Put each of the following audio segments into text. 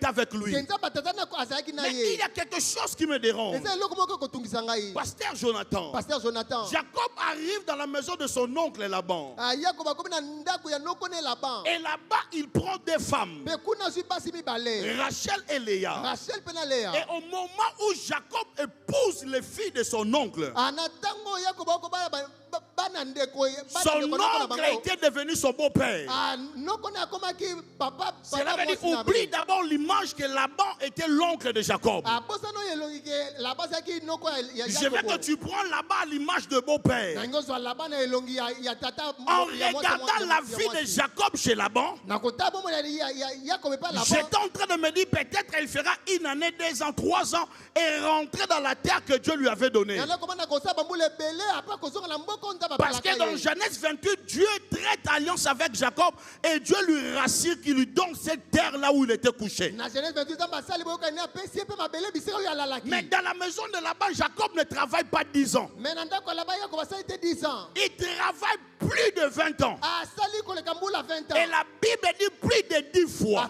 était avec lui. Mais il y a quelque chose qui me dérange. Pasteur Jonathan. Jacob arrive dans la maison de son oncle Laban. Et là-bas, il prend des femmes. Rachel et Léa. Et au moment où Jacob épouse les filles de son oncle, son oncle était devenu son beau-père. Cela veut dire, oublie d'abord l'image que Laban était l'oncle de Jacob. Je veux que tu prends là-bas l'image de beau-père. En regardant la vie de Jacob chez Laban, j'étais en train de me dire, peut-être elle fera 1 année, 2 ans, 3 ans et rentrer dans la terre que Dieu lui avait donnée. Parce que dans Genèse 28, Dieu traite alliance avec Jacob et Dieu lui rassure qu'il lui donne cette terre là où il était couché. Mais dans la maison de Laban, Jacob ne travaille pas 10 ans. Il travaille plus de 20 ans. Et la Bible dit plus de 10 fois.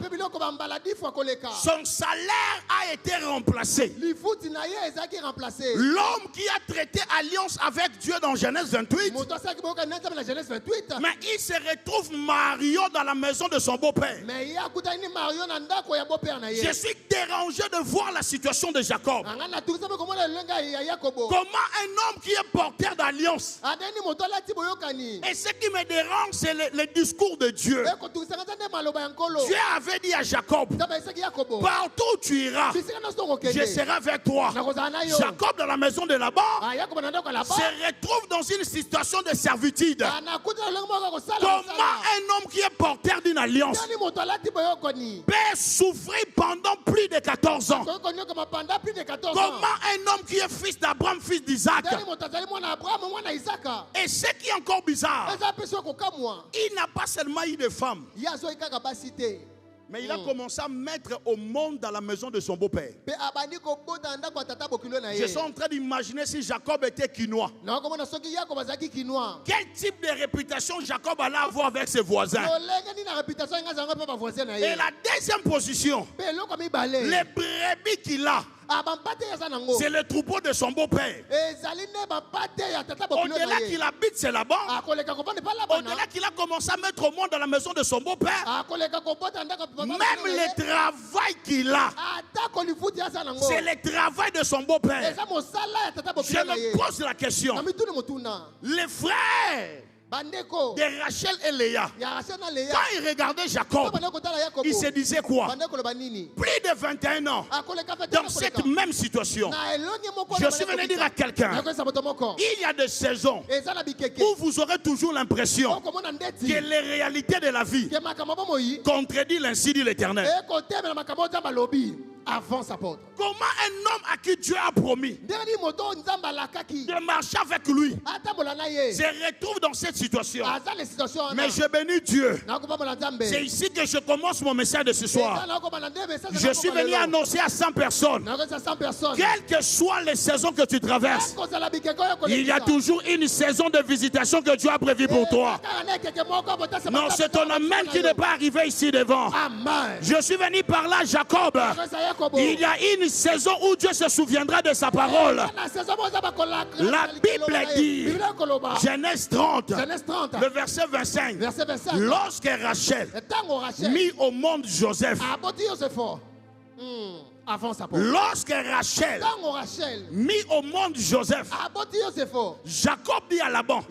Son salaire a été remplacé. L'homme qui a traité alliance avec Dieu dans Genèse 28, mais il se retrouve marié dans la maison de son beau-père. Je suis dérangé de voir la situation de Jacob. Comment un homme qui est porteur d'alliance, et ce qui me dérange, c'est le discours de Dieu. Dieu avait dit à Jacob, partout où tu iras, je serai avec toi. Jacob, dans la maison de Laban, se retrouve dans une situation de servitude. Comment un homme qui est porteur d'une alliance peut souffrir pendant plus de 14 ans? Comment un homme qui est fils d'Abraham, fils d'Isaac? Et ce qui est encore bizarre, il n'a pas seulement eu de femmes, mais il a commencé à mettre au monde dans la maison de son beau-père. Je suis en train d'imaginer si Jacob était quinois. Quel type de réputation Jacob allait avoir avec ses voisins? Et la deuxième position, les brebis qu'il a, c'est le troupeau de son beau-père. Au-delà qu'il habite, c'est là-bas. Au-delà qu'il a commencé à mettre au monde dans la maison de son beau-père, même le travail qu'il a, c'est le travail de son beau-père. Je me pose la question. Les frères de Rachel et Léa, quand ils regardaient Jacob, ils se disaient quoi? Plus de 21 ans dans cette même situation. Je suis venu dire à quelqu'un, il y a des saisons où vous aurez toujours l'impression que les réalités de la vie contredisent l'ainsi dit l'Éternel. Avance apôtre. Comment un homme à qui Dieu a promis de marcher avec lui se retrouve dans cette situation? Mais je bénis Dieu. C'est ici que je commence mon message de ce soir. Je suis venu annoncer à 100 personnes, quelles que soient les saisons que tu traverses, il y a toujours une saison de visitation que Dieu a prévue pour toi. Non, c'est ton amen qui n'est pas arrivé ici devant. Je suis venu par là, Jacob. Il y a une saison où Dieu se souviendra de sa parole. La Bible dit, Genèse 30, le verset 25, lorsque Rachel mit au monde Joseph, lorsque Rachel mit au monde Joseph, Jacob dit à Laban,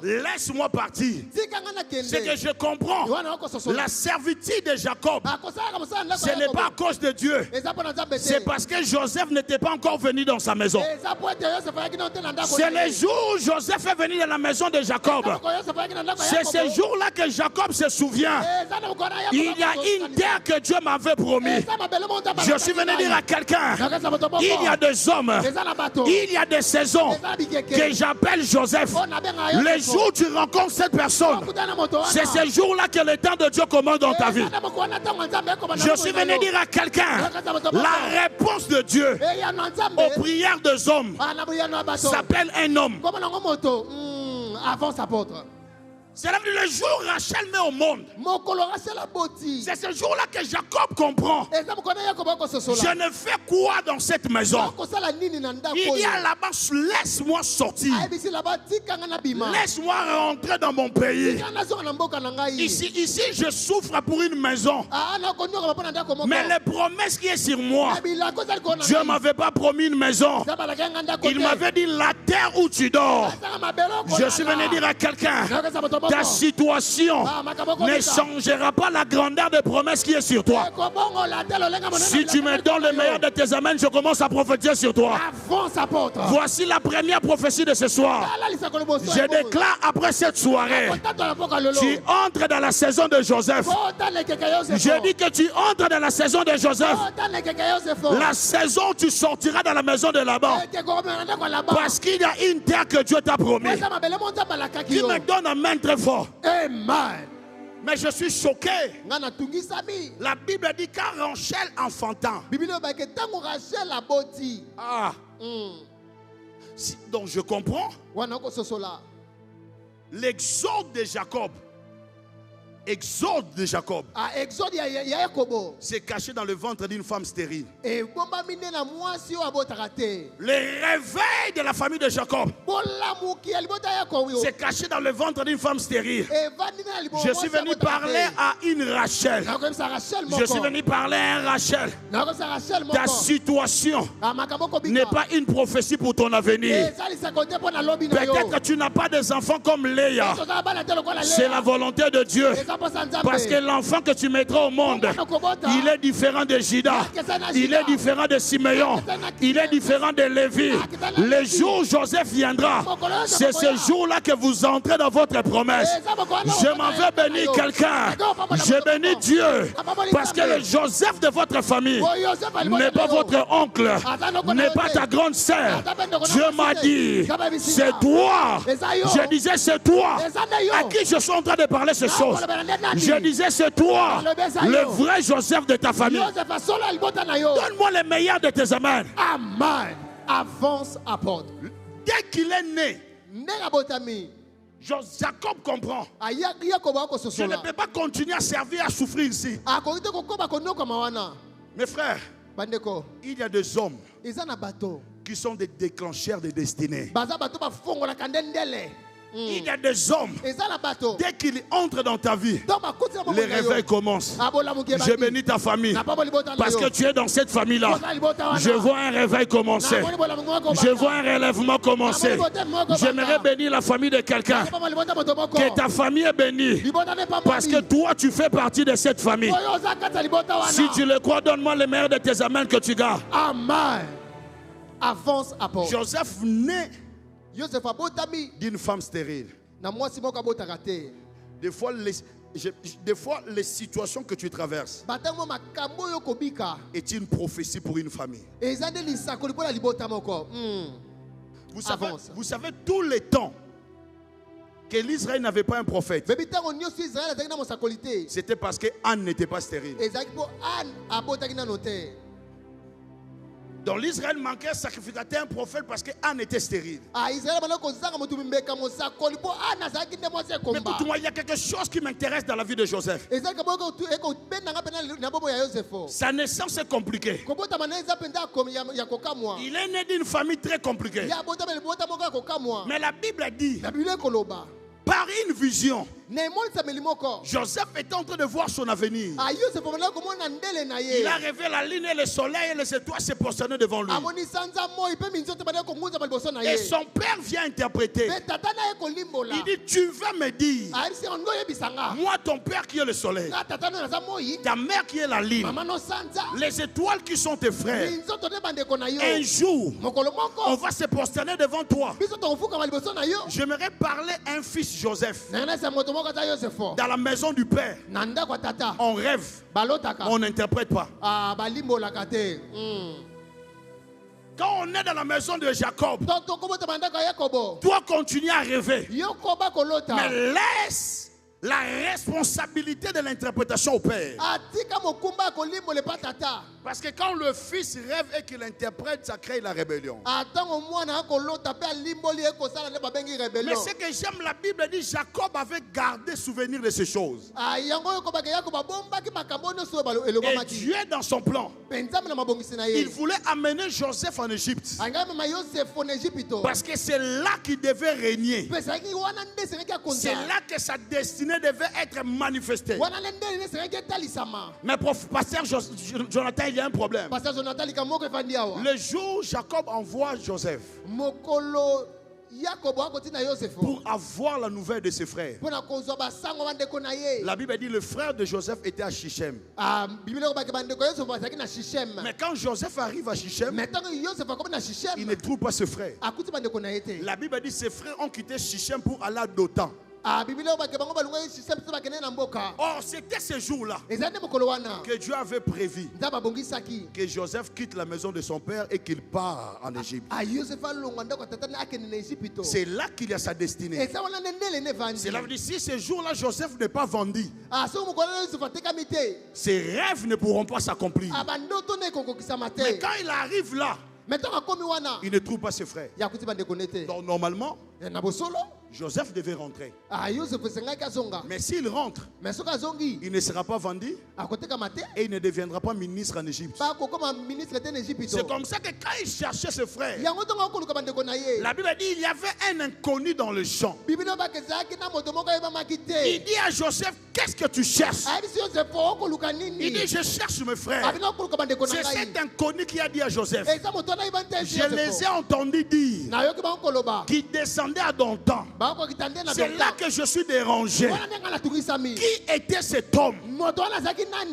laisse-moi partir. C'est que je comprends la servitude de Jacob. Ce n'est pas à cause de Dieu, c'est parce que Joseph n'était pas encore venu dans sa maison. C'est le jour où Joseph est venu dans la maison de Jacob. C'est ce jour-là que Jacob se souvient, il y a une terre que Dieu m'avait promis. Je suis venu dire à quelqu'un, il y a des hommes, il y a des saisons que j'appelle Joseph. Le jour où tu rencontres cette personne, c'est ce jour-là que le temps de Dieu commence dans ta vie. Je suis venu dire à quelqu'un, la réponse de Dieu aux prières des hommes s'appelle un homme. Avance apôtre. C'est le jour où Rachel met au monde. C'est ce jour-là que Jacob comprend. Je ne fais quoi dans cette maison? Il dit à Laban, laisse-moi sortir. Laisse-moi rentrer dans mon pays. Ici, je souffre pour une maison. Mais les promesses qui sont sur moi, Dieu ne m'avait pas promis une maison. Il m'avait dit la terre où tu dors. Je suis venu dire à quelqu'un, ta situation ne changera pas la grandeur des promesses qui est sur toi. Si tu me donnes le meilleur de tes amens, je commence à prophétiser sur toi. Voici la première prophétie de ce soir. Je déclare après cette soirée, tu entres dans la saison de Joseph. Je dis que tu entres dans la saison de Joseph. La saison où tu sortiras dans la maison de Laban. Parce qu'il y a une terre que Dieu t'a promis. Qui me donne un main très fort. Amen. Mais je suis choqué. La Bible dit quand Rachel enfanta. Ah. Donc je comprends. L'exode de Jacob. Exode de Jacob. C'est caché dans le ventre d'une femme stérile. Le réveil de la famille de Jacob. C'est caché dans le ventre d'une femme stérile. Je suis venu parler à une Rachel. Je suis venu parler à un Rachel. Ta situation n'est pas une prophétie pour ton avenir. Peut-être que tu n'as pas des enfants comme Léa. C'est la volonté de Dieu. Parce que l'enfant que tu mettras au monde, il est différent de Judas, il est différent de Siméon, il est différent de Lévi. Le jour où Joseph viendra, c'est ce jour-là que vous entrez dans votre promesse. Je m'en vais bénir quelqu'un. Je bénis Dieu. Parce que le Joseph de votre famille n'est pas votre oncle, n'est pas ta grande sœur. Dieu m'a dit, c'est toi. Je disais, c'est toi à qui je suis en train de parler ces choses. Je disais, c'est toi, le vrai Joseph de ta famille. Donne-moi le meilleur de tes amens. Amen. Avance, apporte. Dès qu'il est né, Jacob comprend. Je ne peux pas continuer à servir, à souffrir ici. Mes frères, il y a des hommes qui sont des déclencheurs de destinée. Il y a des hommes, dès qu'ils entrent dans ta vie, les réveils commencent. Je bénis ta famille parce que tu es dans cette famille-là. Je vois un réveil commencer. Je vois un relèvement commencer. J'aimerais bénir la famille de quelqu'un. Que ta famille est bénie parce que toi, tu fais partie de cette famille. Si tu le crois, donne-moi le meilleur de tes amens que tu gardes. Amen. Avance, apporte. Joseph naît d'une femme stérile. Des fois, les situations que tu traverses est une prophétie pour une famille. Vous savez tous les temps que l'Israël n'avait pas un prophète. C'était parce que Anne n'était pas stérile. Donc l'Israël manquait un sacrificateur, un prophète parce que Anne était stérile. Mais écoute-moi, il y a quelque chose qui m'intéresse dans la vie de Joseph. Sa naissance est compliquée. Il est né d'une famille très compliquée. Mais la Bible dit, par une vision, Joseph était en train de voir son avenir. Il a rêvé la lune et le soleil et les étoiles se prosternaient devant lui. Et son père vient interpréter. Il dit, tu vas me dire, moi ton père qui est le soleil, ta mère qui est la lune, les étoiles qui sont tes frères, un jour on va se prosterner devant toi. J'aimerais parler à un fils Joseph. Dans la maison du père, on rêve, on n'interprète pas. Quand on est dans la maison de Jacob, toi continue à rêver. Mais laisse la responsabilité de l'interprétation au père. Parce que quand le fils rêve et qu'il interprète, ça crée la rébellion. Mais ce que j'aime, la Bible dit Jacob avait gardé souvenir de ces choses. Et Dieu dans son plan, il voulait amener Joseph en Égypte. Parce que c'est là qu'il devait régner. C'est là que sa destinée devait être manifestée. Mais pasteur Jonathan, il y a un problème. Le jour où Jacob envoie Joseph pour avoir la nouvelle de ses frères, la Bible dit le frère de Joseph était à Shichem. Mais quand Joseph arrive à Shichem, il ne trouve pas ce frère. La Bible dit ses frères ont quitté Shichem pour aller à Dothan. Or, c'était ce jour-là que Dieu avait prévu que Joseph quitte la maison de son père et qu'il part en Égypte. C'est là qu'il y a sa destinée. C'est là que si ce jour-là Joseph n'est pas vendu, ses rêves ne pourront pas s'accomplir. Mais quand il arrive là, il ne trouve pas ses frères. Donc normalement, Joseph devait rentrer. Mais s'il rentre, il ne sera pas vendu et il ne deviendra pas ministre en Égypte. C'est comme ça que quand il cherchait ses frères, la Bible dit il y avait un inconnu dans le champ. Il dit à Joseph, qu'est-ce que tu cherches? Il dit, je cherche mes frères. C'est cet inconnu qui a dit à Joseph, je les ai entendus dire qu'ils descendaient à Dothan. C'est là que je suis dérangé. Qui était cet homme?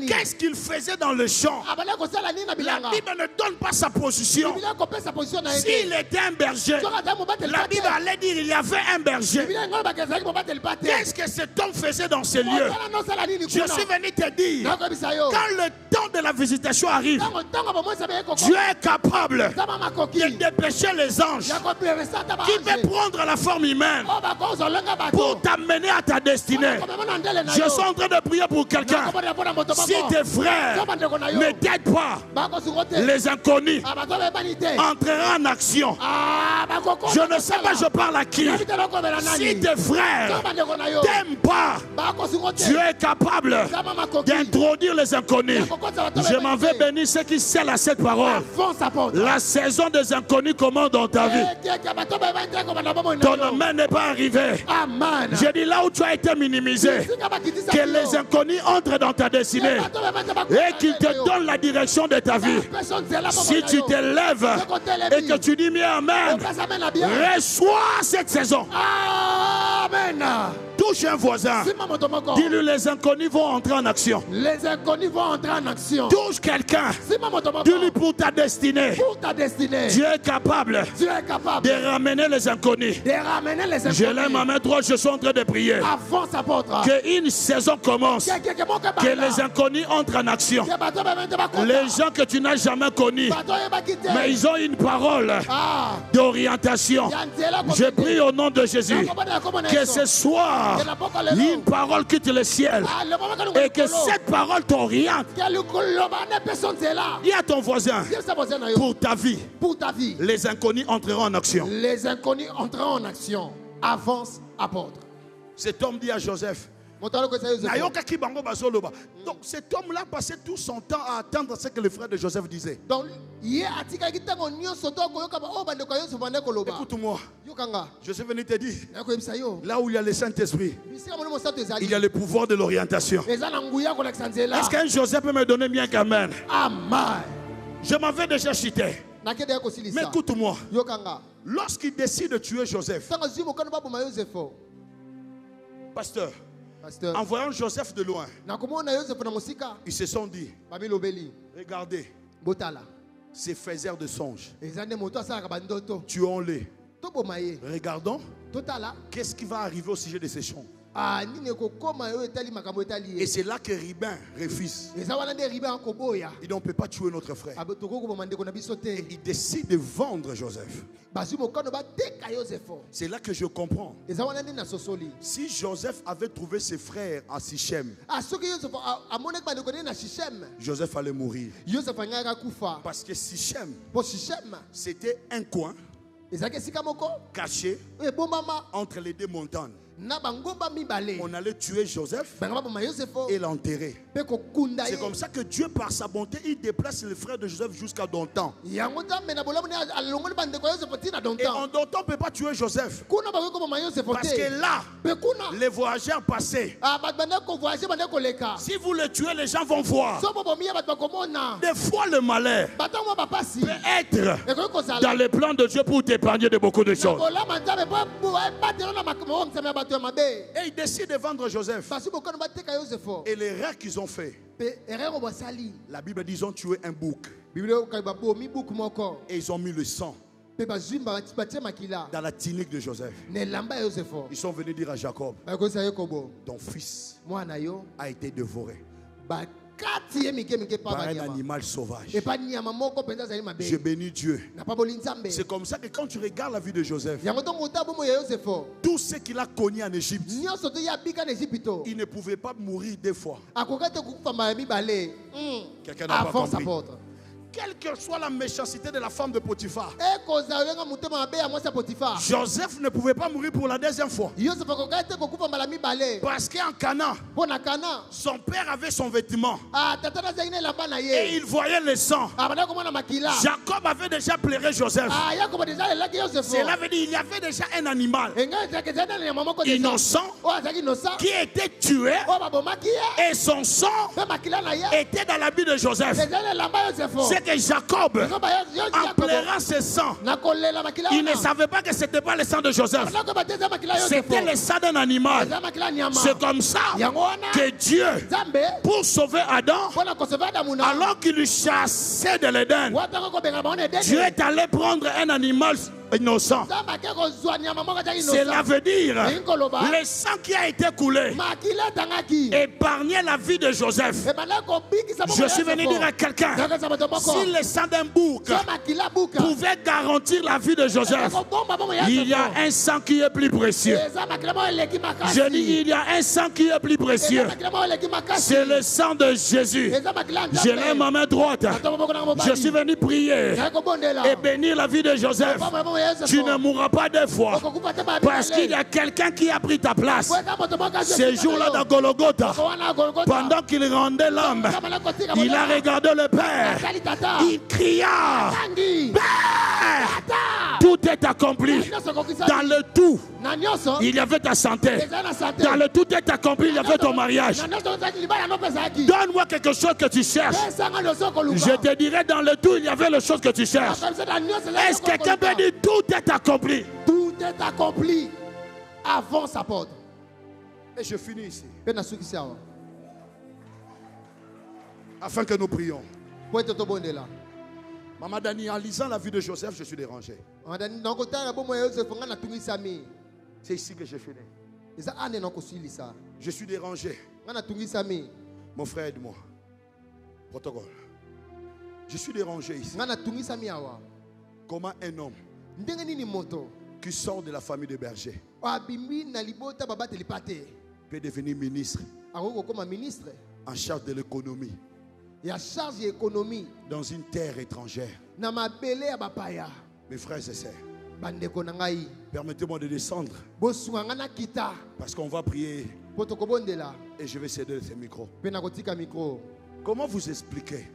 Qu'est-ce qu'il faisait dans le champ? La Bible ne donne pas sa position. S'il était un berger, la Bible allait dire il y avait un berger. Qu'est-ce que cet homme faisait dans ces lieux? Je suis venu te dire, quand le temps de la visitation arrive, Dieu est capable de dépêcher les anges qui veulent prendre la forme humaine pour t'amener à ta destinée. Je suis en train de prier pour quelqu'un. Si tes frères ne t'aident pas, les inconnus entreront en action. Je ne sais pas je parle à qui. Si tes frères t'aiment pas, Dieu est capable d'introduire les inconnus. Je m'en vais bénir ceux qui scellent à cette parole. La saison des inconnus commence dans ta vie. Ton amen n'est pas arrivé. Je dis là où tu as été minimisé, que les inconnus entrent dans ta destinée et qu'ils te donnent la direction de ta vie. Si tu te lèves et que tu dis bien amen, reçois cette saison. Amen. Touche un voisin. Dis-lui les inconnus vont entrer en action. Les inconnus vont entrer en action. Touche quelqu'un. Dis-lui pour ta destinée. Dieu est capable de ramener les inconnus. Je lève ma main droite, je suis en train de prier. Qu'une saison commence. Que les inconnus entrent en action. Les gens que tu n'as jamais connus, mais ils ont une parole d'orientation. Je prie au nom de Jésus que ce soir une parole quitte le ciel et que cette parole t'oriente. Dis à ton voisin, pour ta vie, les inconnus entreront en action. Les inconnus entreront en action. Avance, apôtre. Cet homme dit à Joseph, donc cet homme-là passait tout son temps à attendre ce que le frère de Joseph disait. Écoute-moi, je suis venu te dire, là où il y a le Saint-Esprit, il y a le pouvoir de l'orientation. Est-ce qu'un Joseph peut me donner bien qu'amen? Amen. Je m'en vais déjà citer. Mais écoute-moi, lorsqu'il décide de tuer Joseph, pasteur, en voyant Joseph de loin, ils se sont dit, regardez, ces faiseurs de songes, tuons-les. Regardons, qu'est-ce qui va arriver au sujet de ces songes. Et c'est là que Ribin refuse. Il ne peut pas tuer notre frère. Et il décide de vendre Joseph. C'est là que je comprends. Si Joseph avait trouvé ses frères à Sichem, Joseph allait mourir. Parce que Sichem, c'était un coin caché entre les deux montagnes. On allait tuer Joseph et l'enterrer. C'est comme ça que Dieu, par sa bonté, il déplace les frères de Joseph jusqu'à Dontan. Et en Dontan, on ne peut pas tuer Joseph. Parce que là, les voyageurs passaient. Si vous le tuez, les gens vont voir. Des fois, le malheur peut être dans les plans de Dieu pour t'épargner de beaucoup de choses. Et ils décident de vendre Joseph. Et l'erreur qu'ils ont fait, la Bible dit qu'ils ont tué un bouc. Et ils ont mis le sang dans la tunique de Joseph. Ils sont venus dire à Jacob, ton fils a été dévoré par un animal sauvage. Je bénis Dieu. C'est comme ça que quand tu regardes la vie de Joseph, tout ce qu'il a connu en Égypte, il ne pouvait pas mourir deux fois. Quelqu'un n'a pas compris. Quelle que soit la méchanceté de la femme de Potiphar, Joseph ne pouvait pas mourir pour la deuxième fois. Parce qu'en Canaan, son père avait son vêtement et il voyait le sang. Jacob avait déjà pleuré Joseph. Cela veut dire qu'il y avait déjà un animal innocent qui était tué et son sang était dans l'habit de Joseph. C'est que Jacob, en pleurant ce sang, il ne savait pas que ce n'était pas le sang de Joseph. C'était le sang d'un animal. C'est comme ça que Dieu, pour sauver Adam, alors qu'il lui chassait de l'Éden, Dieu est allé prendre un animal innocent. Cela veut dire le sang qui a été coulé épargnait la vie de Joseph. Je suis venu dire à quelqu'un, si le sang d'un bouc pouvait garantir la vie de Joseph, il y a un sang qui est plus précieux. Je dis, il y a un sang qui est plus précieux. C'est le sang de Jésus. Je lève ma main droite. Je suis venu prier et bénir la vie de Joseph. Tu ne mourras pas deux fois. Parce qu'il y a quelqu'un qui a pris ta place. Ce jour-là dans Golgotha, pendant qu'il rendait l'âme, il a regardé le Père. Il cria, Père, tout est accompli. Dans le tout, il y avait ta santé. Dans le tout est accompli, il y avait ton mariage. Donne-moi quelque chose que tu cherches. Je te dirai, dans le tout, il y avait les choses que tu cherches. Est-ce que quelqu'un peut dire tout est accompli? Tout est accompli avant sa porte. Et je finis ici. Afin que nous prions. Maman Dani, en lisant la vie de Joseph, je suis dérangé. C'est ici que j'ai fini. Je suis dérangé. Mon frère, aide-moi. Protocole. Je suis dérangé ici. Comment un homme qui sort de la famille des bergers peut devenir ministre en charge de l'économie dans une terre étrangère. Mes frères et sœurs, permettez-moi de descendre parce qu'on va prier et je vais céder ce micro. Comment vous expliquer?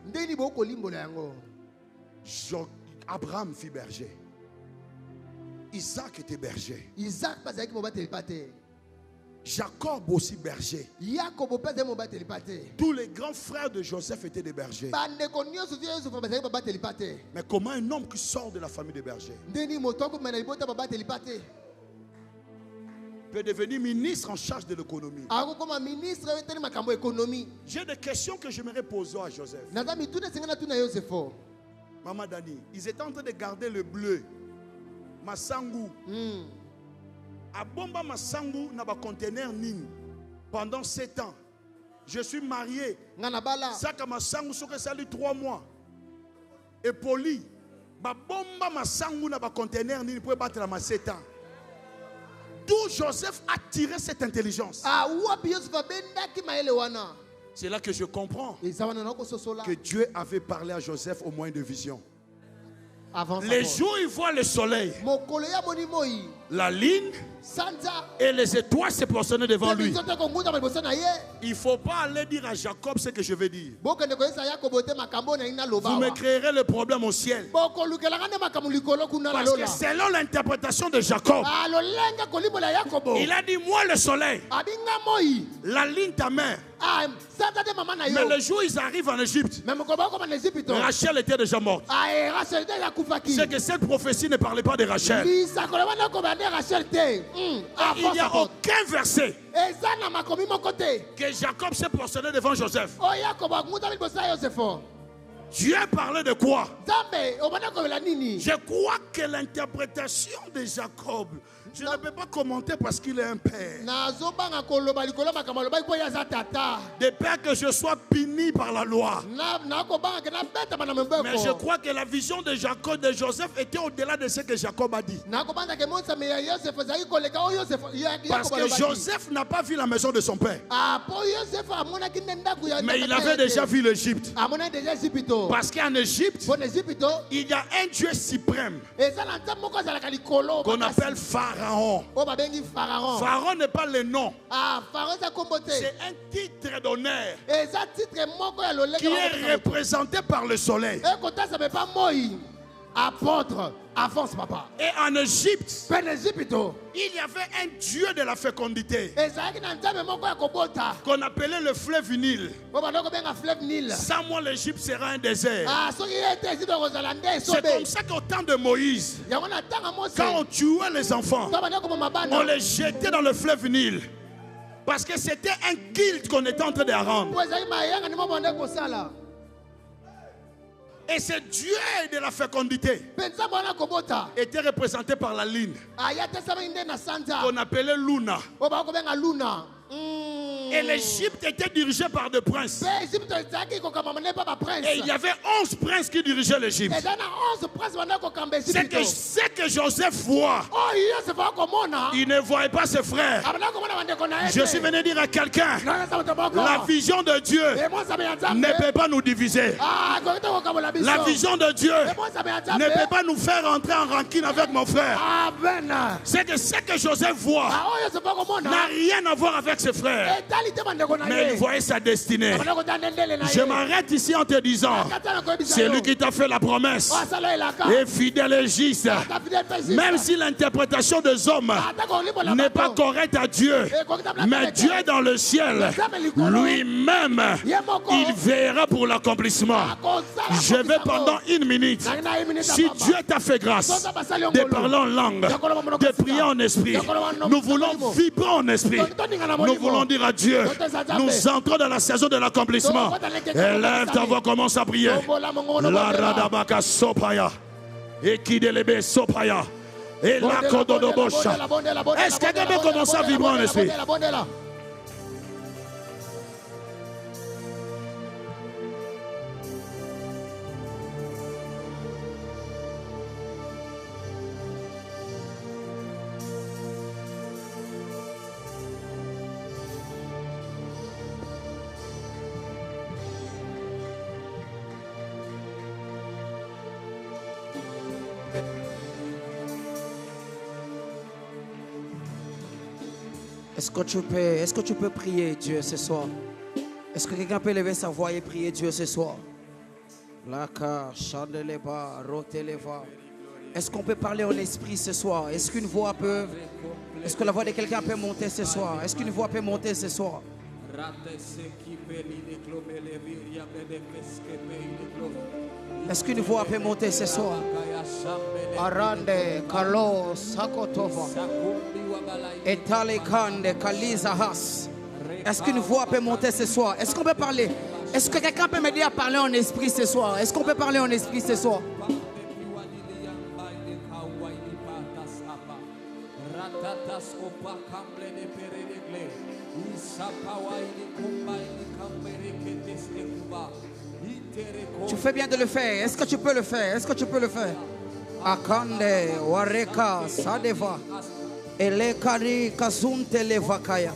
Abraham fit berger. Isaac était berger. Jacob aussi berger. Tous les grands frères de Joseph étaient des bergers. Mais comment un homme qui sort de la famille des bergers peut devenir ministre en charge de l'économie? J'ai des questions que j'aimerais poser à Joseph. Maman Dani, ils étaient en train de garder le bleu, Massangu. Abomba masangu na ba conteneur nini pendant 7 ans. Je suis marié. Saka masangu soke sali 3 mois. Et poli. Ba bomba masangu na ba conteneur nini pour battre la 7 ans. D'où Joseph a tiré cette intelligence. C'est là que je comprends que Dieu avait parlé à Joseph au moyen de vision. Les jours il voit le soleil, la ligne et les étoiles se positionner devant lui. Il ne faut pas aller dire à Jacob ce que je vais dire. Vous me créerez le problème au ciel. Parce que selon l'interprétation de Jacob, il a dit moi le soleil, la ligne ta mère. Mais le jour où ils arrivent en Égypte, Rachel était déjà morte. C'est que cette prophétie ne parlait pas de Rachel. Il n'y a aucun verset que Jacob s'est prosterné devant Joseph. Dieu parlait de quoi? Je crois que l'interprétation de Jacob, je ne peux pas commenter parce qu'il est un père. De peur que je sois puni par la loi. Mais je crois que la vision de Jacob, de Joseph était au-delà de ce que Jacob a dit. Parce que Joseph n'a pas vu la maison de son père. Mais il avait déjà vu l'Égypte. Parce qu'en Égypte, il y a un Dieu suprême qu'on appelle Pharaon. Pharaon n'est pas le nom. C'est un titre d'honneur qui est représenté par le soleil. Apôtre, avance papa. Et en Égypte, il y avait un dieu de la fécondité qu'on appelait le fleuve Nil. Sans moi, l'Égypte sera un désert. C'est comme ça qu'au temps de Moïse, quand on tuait les enfants, on les jetait dans le fleuve Nil. Parce que c'était un culte qu'on était en train de rendre. Et ce Dieu de la fécondité était représenté par la ligne qu'on appelait Luna. Et l'Égypte était dirigée par des princes. Et il y avait 11 princes qui dirigeaient l'Égypte. C'est que ce que Joseph voit, il ne voyait pas ses frères. Je suis venu dire à quelqu'un, la vision de Dieu ne peut pas nous diviser. La vision de Dieu ne peut pas nous faire entrer en rancune avec mon frère. C'est que ce que Joseph voit n'a rien à voir avec ses frères. Mais il voyait sa destinée. Je m'arrête ici en te disant, c'est lui qui t'a fait la promesse est fidèle et juste. Même si l'interprétation des hommes n'est pas correcte à Dieu, mais Dieu dans le ciel lui-même, il veillera pour l'accomplissement. Je vais pendant 1 minute, si Dieu t'a fait grâce de parler en langue, de prier en esprit, nous voulons vibrer en esprit. Nous voulons dire à Dieu, nous entrons dans la saison de l'accomplissement. Élève ta voix, commence à prier. La radabaka sopaya. Et qui délébé sopaya. Et la kododobosha. Est-ce que quelqu'un peut commencer à vibrer en esprit? Est-ce que tu peux prier Dieu ce soir? Est-ce que quelqu'un peut lever sa voix et prier Dieu ce soir? Est-ce qu'on peut parler en esprit ce soir? Est-ce qu'une voix peut... Est-ce que la voix de quelqu'un peut monter ce soir? Est-ce qu'une voix peut monter ce soir? Est-ce qu'une voix peut monter ce soir? Arande, Carlos, Sakotova, Etalikande, Kalizahas. Est-ce qu'une voix peut monter ce soir? Est-ce qu'on peut parler? Est-ce que quelqu'un peut m'aider à parler en esprit ce soir? Est-ce qu'on peut parler en esprit ce soir? Tu fais bien de le faire. Est-ce que tu peux le faire? Est-ce que tu peux le faire? Akande wareka sadeva elekari kasunte levakaya.